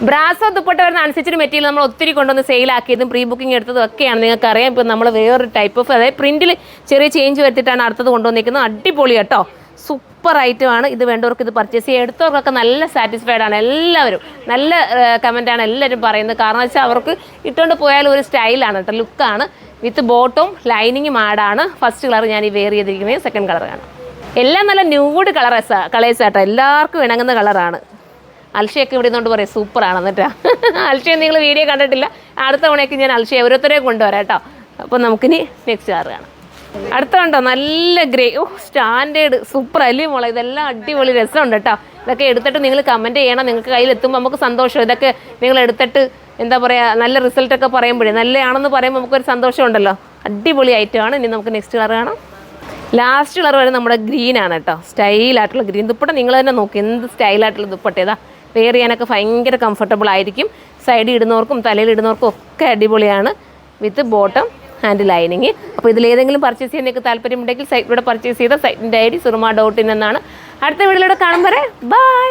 Brasso dupatta വരുന്ന അനുസരിച്ചിട്ട് material നമ്മൾ ഒത്തിരി കൊണ്ടുവന്ന് സെയിലാക്കിയതും പ്രീ ബുക്കിംഗ് എടുത്തതും ഒക്കെയാണ് നിങ്ങൾക്കറിയാം. ഇപ്പോൾ നമ്മൾ വേറൊരു ടൈപ്പ് ഓഫ് അതായത് പ്രിൻറ്റിൽ ചെറിയ ചേഞ്ച് വരുത്തിയിട്ടാണ് അടുത്തത് കൊണ്ടുവന്നിരിക്കുന്നത്. അടിപൊളി കേട്ടോ, സൂപ്പർ ഐറ്റമാണ്. ഇത് വേണ്ടവർക്ക് ഇത് പർച്ചേസ് ചെയ്യുക. എടുത്തവർക്കൊക്കെ നല്ല സാറ്റിസ്ഫൈഡ് ആണ് എല്ലാവരും. നല്ല കമൻറ്റാണ് എല്ലാവരും പറയുന്നത്. കാരണം വെച്ചാൽ അവർക്ക് ഇട്ടുകൊണ്ട് പോയാലും ഒരു സ്റ്റൈലാണ് കേട്ടോ, ലുക്കാണ്. വിത്ത് ബോട്ടും ലൈനിങ്ങും ആഡാണ്. ഫസ്റ്റ് കളർ ഞാൻ ഈ വെയർ ചെയ്തിരിക്കുന്നത്. സെക്കൻഡ് കളറാണ്. എല്ലാം നല്ല ന്യൂഡ് കളേഴ്സാട്ടോ, എല്ലാവർക്കും ഇണങ്ങുന്ന കളറാണ്. അൽഷയൊക്കെ ഇവിടെ നിന്നുകൊണ്ട് പറയും സൂപ്പറാണ്. എന്നിട്ടാ അൽഷയെ നിങ്ങൾ വീഡിയോ കണ്ടിട്ടില്ല, അടുത്ത തവണയൊക്കെ ഞാൻ അൽഷയെ ഓരോരുത്തരെയും കൊണ്ടുവരാം കേട്ടോ. അപ്പോൾ നമുക്കിനി നെക്സ്റ്റ് കളർ കാണാം. അടുത്ത കണ്ടോ, നല്ല ഗ്രേ. സ്റ്റാൻഡേർഡ് സൂപ്പർ അല്ലേ മോളെ. ഇതെല്ലാം അടിപൊളി രസമുണ്ട് കേട്ടോ. ഇതൊക്കെ എടുത്തിട്ട് നിങ്ങൾ കമൻറ്റ് ചെയ്യണം. നിങ്ങൾക്ക് കയ്യിലെത്തുമ്പോൾ നമുക്ക് സന്തോഷം. ഇതൊക്കെ നിങ്ങൾ എടുത്തിട്ട് എന്താ പറയുക, നല്ല റിസൾട്ടൊക്കെ പറയുമ്പോഴേ, നല്ലതാണെന്ന് പറയുമ്പോൾ നമുക്കൊരു സന്തോഷമുണ്ടല്ലോ. അടിപൊളി ഐറ്റമാണ്. ഇനി നമുക്ക് നെക്സ്റ്റ് കളർ കാണാം. ലാസ്റ്റ് കളർ വരെ നമ്മുടെ ഗ്രീനാണ് കേട്ടോ, സ്റ്റൈലായിട്ടുള്ള ഗ്രീൻ ദുപ്പട്ട. നിങ്ങൾ തന്നെ നോക്കി എന്ത് സ്റ്റൈലായിട്ടുള്ള ദുപ്പട്ട. ഏതാ വെയർ ചെയ്യാനൊക്കെ ഭയങ്കര കംഫർട്ടബിൾ ആയിരിക്കും. സൈഡിൽ ഇടുന്നവർക്കും തലയിൽ ഇടുന്നവർക്കും ഒക്കെ അടിപൊളിയാണ്. വിത്ത് ബോട്ടം ആൻഡ് ലൈനിങ്. അപ്പോൾ ഇതിലേതെങ്കിലും പർച്ചേസ് ചെയ്യാൻ നിങ്ങൾക്ക് താല്പര്യമുണ്ടെങ്കിൽ സൈറ്റിലൂടെ പർച്ചേസ് ചെയ്ത സൈറ്റിൻ്റെ ID surma.in എന്നാണ്. അടുത്ത വീഡിയോയിലൂടെ കാണുമ്പോൾ ബൈ.